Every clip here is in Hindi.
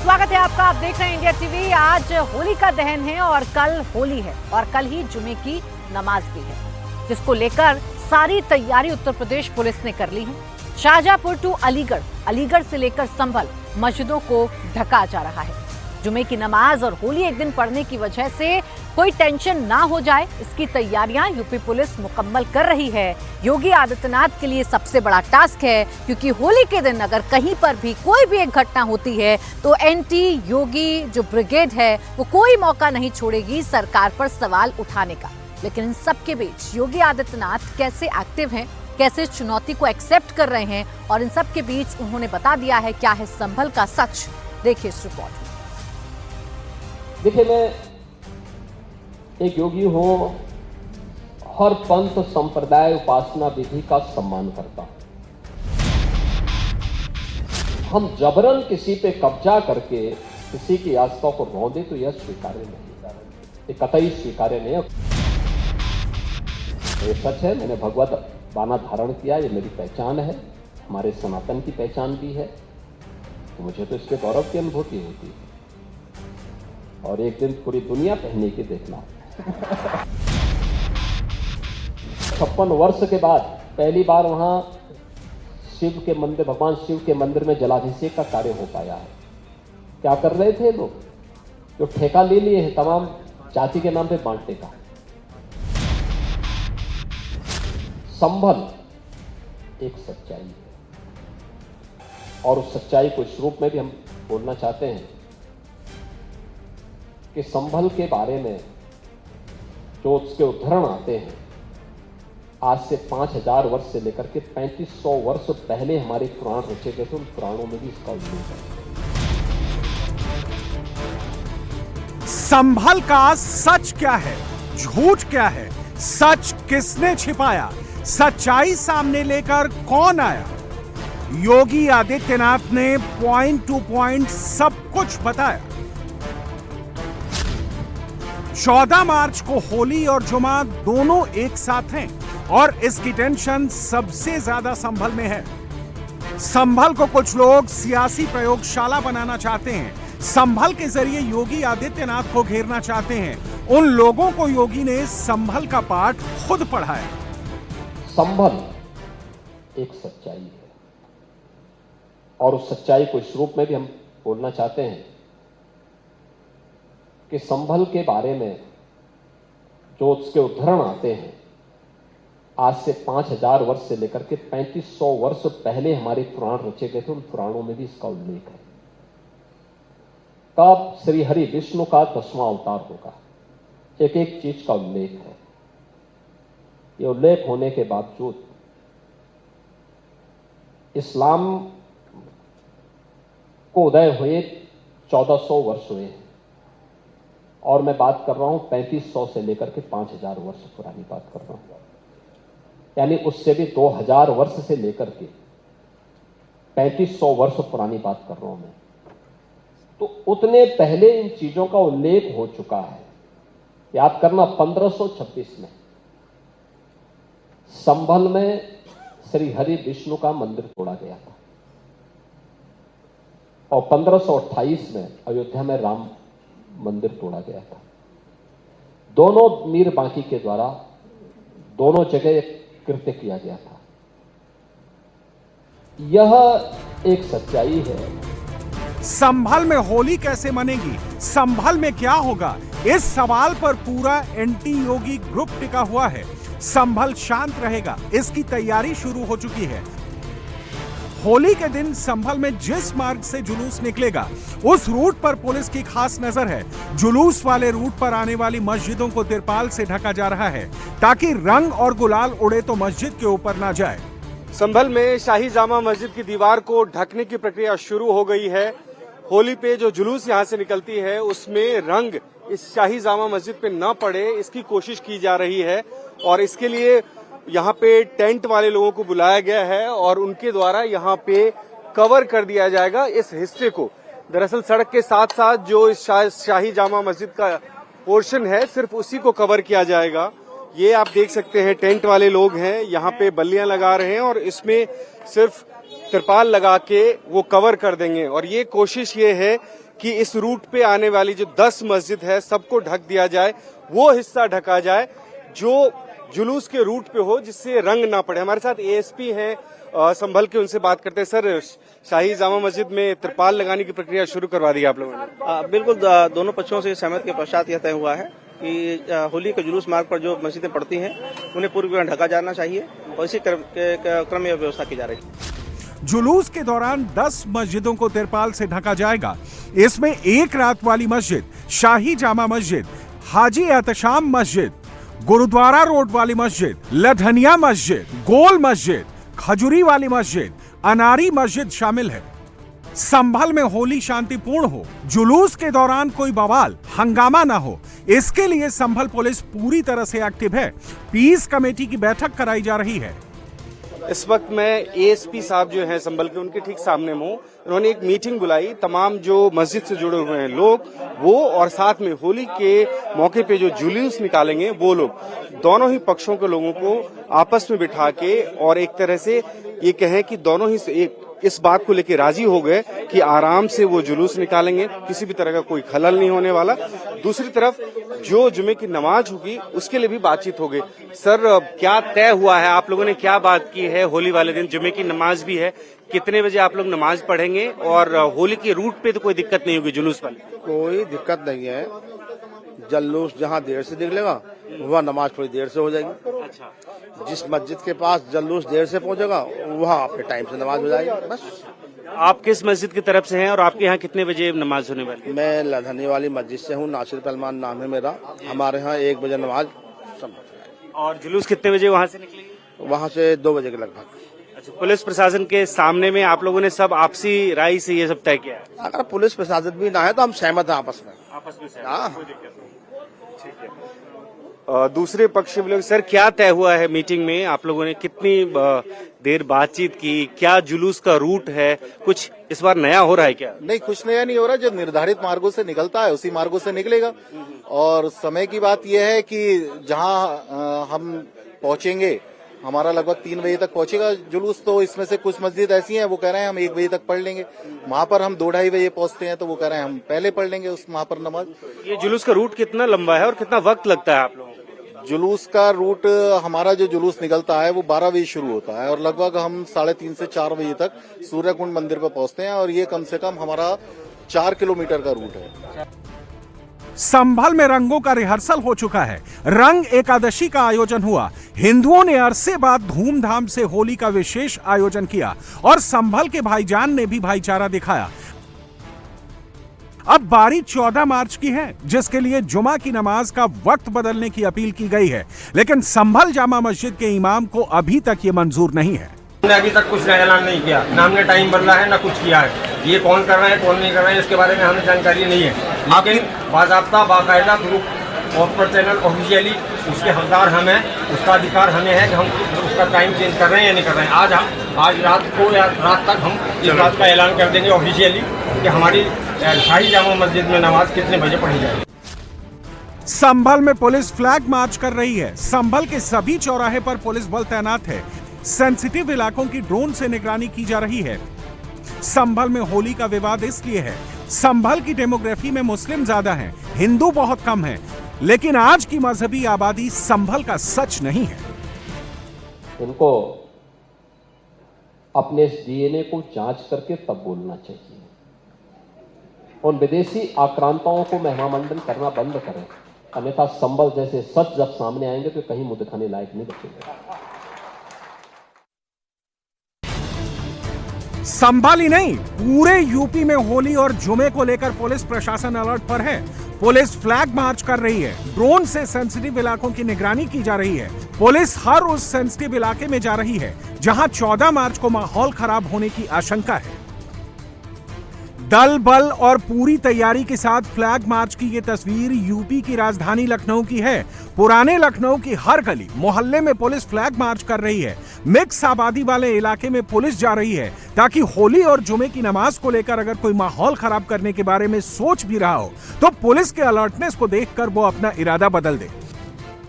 स्वागत है आपका। आप देख रहे हैं इंडिया टीवी। आज होली का दहन है और कल होली है और कल ही जुमे की नमाज भी है, जिसको लेकर सारी तैयारी उत्तर प्रदेश पुलिस ने कर ली है। शाहजहांपुर टू अलीगढ़, अलीगढ़ से लेकर संभल मस्जिदों को ढका जा रहा है। जुमे की नमाज और होली एक दिन पड़ने की वजह से कोई टेंशन ना हो जाए, इसकी तैयारियां यूपी पुलिस मुकम्मल कर रही है। योगी आदित्यनाथ के लिए सबसे बड़ा टास्क है, क्योंकि होली के दिन अगर कहीं पर भी कोई भी एक घटना होती है तो एंटी योगी जो ब्रिगेड है वो कोई मौका नहीं छोड़ेगी सरकार पर सवाल उठाने का। लेकिन इन सब के बीच योगी आदित्यनाथ कैसे एक्टिव हैं, कैसे चुनौती को एक्सेप्ट कर रहे हैं और इन सब के बीच उन्होंने बता दिया है क्या है संभल का सच। देखिए इस रिपोर्ट में। देखिए, मैं एक योगी हूं, हर पंथ संप्रदाय उपासना विधि का सम्मान करता हूं। हम जबरन किसी पे कब्जा करके किसी की आस्था को रौंदे तो यह स्वीकार्य नहीं, ये कतई स्वीकार्य नहीं। ये सच है, मैंने भगवत बाना धारण किया, ये मेरी पहचान है, हमारे सनातन की पहचान भी है, तो मुझे तो इसके गौरव की अनुभूति होती है और एक दिन पूरी दुनिया पहने के देखना। 56 वर्ष के बाद पहली बार वहां शिव के मंदिर, भगवान शिव के मंदिर में जलाभिषेक का कार्य हो पाया है। क्या कर रहे थे लोग? जो ठेका ले लिए हैं तमाम जाति के नाम पे बांटने का। संभल एक सच्चाई है और उस सच्चाई को इस रूप में भी हम बोलना चाहते हैं कि संभल के बारे में जो उसके उदाहरण आते हैं, आज से 5000 वर्ष से लेकर के 3500 वर्ष पहले हमारे पुराण रचे गए थे, उन पुराणों में भी इसका उल्लेख है। संभल का सच क्या है, झूठ क्या है, सच किसने छिपाया, सच्चाई सामने लेकर कौन आया? योगी आदित्यनाथ ने पॉइंट टू पॉइंट सब कुछ बताया। 14 मार्च को होली और जुमा दोनों एक साथ हैं और इसकी टेंशन सबसे ज्यादा संभल में है। संभल को कुछ लोग सियासी प्रयोगशाला बनाना चाहते हैं, संभल के जरिए योगी आदित्यनाथ को घेरना चाहते हैं। उन लोगों को योगी ने संभल का पाठ खुद पढ़ाया। संभल एक सच्चाई है और उस सच्चाई को इस रूप में भी हम बोलना चाहते हैं कि संभल के बारे में जो उसके उदाहरण आते हैं, आज से 5000 वर्ष से लेकर के 3500 वर्ष पहले हमारे पुराण रचे गए थे, उन पुराणों में भी इसका उल्लेख है। कब श्री हरि विष्णु का 10वां अवतार होगा, एक एक चीज का उल्लेख है। ये उल्लेख होने के बावजूद इस्लाम को उदय हुए 1400 वर्ष हुए हैं और मैं बात कर रहा हूं 3500 से लेकर के 5000 वर्ष पुरानी बात कर रहा हूं, यानी उससे भी 2000 वर्ष से लेकर के 3500 वर्ष पुरानी बात कर रहा हूं मैं। तो उतने पहले इन चीजों का उल्लेख हो चुका है। याद करना, 1526 में संभल में श्री हरि विष्णु का मंदिर तोड़ा गया था और 1528 में अयोध्या में राम मंदिर तोड़ा गया था। दोनों मीर बांकी के द्वारा दोनों जगह कृत्य किया गया था। यह एक सच्चाई है। संभल में होली कैसे मनेगी, संभल में क्या होगा, इस सवाल पर पूरा एंटी योगी ग्रुप टिका हुआ है। संभल शांत रहेगा, इसकी तैयारी शुरू हो चुकी है। होली के दिन संभल में जिस मार्ग से जुलूस निकलेगा उस रूट पर पुलिस की खास नजर है। जुलूस वाले रूट पर आने वाली मस्जिदों को तिरपाल से ढका जा रहा है ताकि रंग और गुलाल उड़े तो मस्जिद के ऊपर ना जाए। संभल में शाही जामा मस्जिद की दीवार को ढकने की प्रक्रिया शुरू हो गई है। होली पे जो जुलूस यहां से निकलती है उसमें रंग इस शाही जामा मस्जिद पे न पड़े, इसकी कोशिश की जा रही है और इसके लिए यहाँ पे टेंट वाले लोगों को बुलाया गया है और उनके द्वारा यहाँ पे कवर कर दिया जाएगा इस हिस्से को। दरअसल सड़क के साथ साथ जो इस शाही जामा मस्जिद का पोर्शन है सिर्फ उसी को कवर किया जाएगा। ये आप देख सकते हैं टेंट वाले लोग हैं, यहाँ पे बल्लियां लगा रहे हैं और इसमें सिर्फ तिरपाल लगा के वो कवर कर देंगे और ये कोशिश ये है कि इस रूट पे आने वाली जो 10 मस्जिद है सबको ढक दिया जाए, वो हिस्सा ढका जाए जो जुलूस के रूट पे हो, जिससे रंग ना पड़े। हमारे साथ एएसपी हैं संभल के, उनसे बात करते हैं। सर, शाही जामा मस्जिद में तिरपाल लगाने की प्रक्रिया शुरू करवा दी आप लोगों ने? बिल्कुल, दोनों पक्षों से सहमति के पश्चात यह तय हुआ है कि होली के जुलूस मार्ग पर जो मस्जिदें पड़ती हैं उन्हें पूरी तरह ढका जाना चाहिए और इसी क्रम में व्यवस्था की जा रही है। जुलूस के दौरान 10 मस्जिदों को तिरपाल से ढका जाएगा। इसमें एक रात वाली मस्जिद, शाही जामा मस्जिद, हाजी एहतशाम मस्जिद, गुरुद्वारा रोड वाली मस्जिद, लधनिया मस्जिद, गोल मस्जिद, खजूरी वाली मस्जिद, अनारी मस्जिद शामिल है। संभल में होली शांतिपूर्ण हो, जुलूस के दौरान कोई बवाल हंगामा ना हो, इसके लिए संभल पुलिस पूरी तरह से एक्टिव है। पीस कमेटी की बैठक कराई जा रही है। इस वक्त मैं एएसपी साहब जो हैं संभल के, उनके ठीक सामने हूं। उन्होंने एक मीटिंग बुलाई, तमाम जो मस्जिद से जुड़े हुए हैं लोग वो, और साथ में होली के मौके पे जो जुलूस निकालेंगे वो लोग, दोनों ही पक्षों के लोगों को आपस में बिठा के और एक तरह से ये कहें कि दोनों ही एक इस बात को लेकर राजी हो गए कि आराम से वो जुलूस निकालेंगे, किसी भी तरह का कोई खलल नहीं होने वाला। दूसरी तरफ जो जुमे की नमाज होगी उसके लिए भी बातचीत हो गई। सर, क्या तय हुआ है, आप लोगों ने क्या बात की है? होली वाले दिन जुमे की नमाज भी है, कितने बजे आप लोग नमाज पढ़ेंगे? और होली के रूट पे तो कोई दिक्कत नहीं होगी जुलूस वाली? कोई दिक्कत नहीं है, जुलूस जहाँ देर से निकलेगा वहाँ नमाज थोड़ी देर से हो जाएगी। अच्छा, जिस मस्जिद के पास जुलूस देर से पहुंचेगा वहाँ अपने टाइम से नमाज हो जाएगी, बस। आप किस मस्जिद की तरफ से हैं और आपके यहाँ कितने बजे नमाज होने वाली है? मैं लधनी वाली मस्जिद से हूँ, नासिर सलमान नाम है मेरा। हमारे यहाँ 1 बजे नमाज सब। और जुलूस कितने बजे वहाँ से निकलेगी? वहाँ से 2 बजे के लगभग। अच्छा, पुलिस प्रशासन के सामने में आप लोगों ने सब आपसी राय से ये सब तय किया है? अगर पुलिस प्रशासन भी ना है तो हम सहमत हैं आपस में। हाँ, कोई दिक्कत नहीं। ठीक है। दूसरे पक्ष के लोग, सर क्या तय हुआ है मीटिंग में? आप लोगों ने कितनी देर बातचीत की? क्या जुलूस का रूट है? कुछ इस बार नया हो रहा है क्या? नहीं, कुछ नया नहीं हो रहा। जो निर्धारित मार्गों से निकलता है उसी मार्गों से निकलेगा। और समय की बात यह है कि जहां हम पहुंचेंगे, हमारा लगभग 3 बजे तक पहुंचेगा जुलूस। तो इसमें से कुछ मस्जिद ऐसी हैं वो कह रहे हैं हम 1 बजे तक पढ़ लेंगे। वहां पर हम 2-2:30 बजे पहुंचते हैं तो वो कह रहे हैं हम पहले पढ़ लेंगे उस वहां पर नमाज। ये जुलूस का रूट कितना लंबा है और कितना वक्त लगता है आप लोगों को? जुलूस का रूट, हमारा जो जुलूस निकलता है वो 12 बजे शुरू होता है और लगभग हम 3:30 से 4 बजे तक सूर्यकुंड मंदिर पर पहुंचते हैं। और ये कम से कम हमारा 4 किलोमीटर का रूट है। संभल में रंगों का रिहर्सल हो चुका है। रंग एकादशी का आयोजन हुआ। हिंदुओं ने अरसे बाद धूमधाम से होली का विशेष आयोजन किया और संभल के भाईजान ने भी भाईचारा दिखाया। अब बारी 14 मार्च की है, जिसके लिए जुमा की नमाज का वक्त बदलने की अपील की गई है, लेकिन संभल जामा मस्जिद के इमाम को अभी तक ये मंजूर नहीं है। हमने अभी तक कुछ ऐलान नहीं किया, ना हमने टाइम बदला है ना कुछ किया है। ये कौन कर रहा है कौन नहीं कर रहा है इसके बारे में हमें जानकारी नहीं है, लेकिन बाकायदा बाकायदा थ्रू प्रॉपर चैनल ऑफिशियली उसके हकदार हम हैं, उसका अधिकार हमें है कि हम उसका टाइम चेंज कर रहे हैं या नहीं कर रहे हैं। आज रात को या रात तक हम इस बात का ऐलान कर देंगे ऑफिशियली कि हमारी शाही जामा मस्जिद में नमाज कितने बजे पढ़ी जाएगी। संभल में पुलिस फ्लैग मार्च कर रही है। संभल के सभी चौराहे पर पुलिस बल तैनात है। सेंसिटिव इलाकों की ड्रोन से निगरानी की जा रही है। संभल में होली का विवाद इसलिए है, संभल की डेमोग्राफी में मुस्लिम ज्यादा हैं, हिंदू बहुत कम हैं, लेकिन आज की मजहबी आबादी संभल का सच नहीं है। इनको अपने डीएनए को जांच करके तब बोलना चाहिए। उन विदेशी आक्रांताओं को महिमामंडन करना बंद करें, अन्यथा संभल जैसे सच जब सामने आएंगे तो कहीं मुंह दिखाने लायक नहीं बचेंगे। संभल ही नहीं, पूरे यूपी में होली और जुमे को लेकर पुलिस प्रशासन अलर्ट पर है। पुलिस फ्लैग मार्च कर रही है, ड्रोन से सेंसिटिव इलाकों की निगरानी की जा रही है। पुलिस हर उस सेंसिटिव इलाके में जा रही है जहां 14 मार्च को माहौल खराब होने की आशंका है। दल बल और पूरी तैयारी के साथ फ्लैग मार्च की ये तस्वीर यूपी की राजधानी लखनऊ की है। पुराने लखनऊ की हर गली मोहल्ले में पुलिस फ्लैग मार्च कर रही है। मिक्स आबादी वाले इलाके में पुलिस जा रही है ताकि होली और जुमे की नमाज को लेकर अगर कोई माहौल खराब करने के बारे में सोच भी रहा हो तो पुलिस के अलर्टनेस को देखकर वो अपना इरादा बदल दे।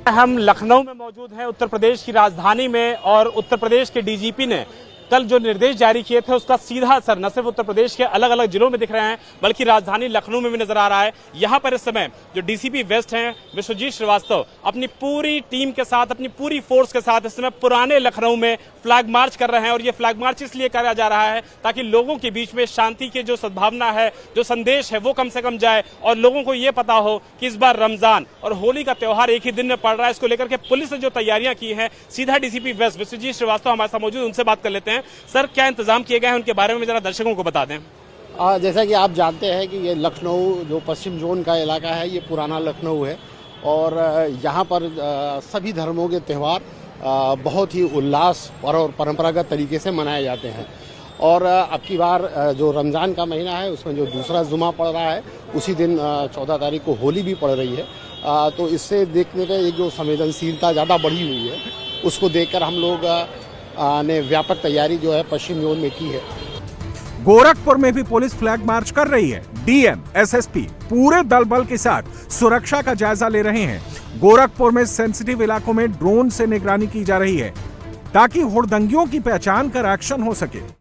हम लखनऊ में मौजूद हैं, उत्तर प्रदेश की राजधानी में, और उत्तर प्रदेश के डीजीपी ने कल जो निर्देश जारी किए थे उसका सीधा असर न सिर्फ उत्तर प्रदेश के अलग अलग जिलों में दिख रहे हैं बल्कि राजधानी लखनऊ में भी नजर आ रहा है। यहाँ पर इस समय जो डीसीपी वेस्ट हैं विश्वजीत श्रीवास्तव अपनी पूरी टीम के साथ, अपनी पूरी फोर्स के साथ इस समय पुराने लखनऊ में फ्लैग मार्च कर रहे हैं। और ये फ्लैग मार्च इसलिए करा जा रहा है ताकि लोगों के बीच में शांति की जो सद्भावना है, जो संदेश है, वो कम से कम जाए और लोगों को ये पता हो कि इस बार रमजान और होली का त्योहार एक ही दिन में पड़ रहा है। इसको लेकर के पुलिस ने जो तैयारियां की हैं, सीधा डीसीपी वेस्ट विश्वजीत श्रीवास्तव हमारे साथ मौजूद, उनसे बात कर लेते हैं। सर, क्या इंतजाम किए गए हैं, उनके बारे में जरा दर्शकों को बता दें। जैसा कि आप जानते हैं कि ये लखनऊ जो पश्चिम जोन का इलाका है, ये पुराना लखनऊ है और यहाँ पर सभी धर्मों के त्यौहार बहुत ही उल्लास और परंपरागत तरीके से मनाए जाते हैं। और अब की बार जो रमज़ान का महीना है उसमें जो दूसरा जुमा पड़ रहा है, उसी दिन 14 तारीख को होली भी पड़ रही है। तो इससे देखने पे एक जो संवेदनशीलता ज़्यादा बढ़ी हुई है, उसको देखकर हम लोग ने व्यापक तैयारी जो है पश्चिम जोन में की है। गोरखपुर में भी पुलिस फ्लैग मार्च कर रही है। डीएम, एसएसपी पूरे दल बल के साथ सुरक्षा का जायजा ले रहे हैं। गोरखपुर में सेंसिटिव इलाकों में ड्रोन से निगरानी की जा रही है ताकि हुड़दंगियों की पहचान कर एक्शन हो सके।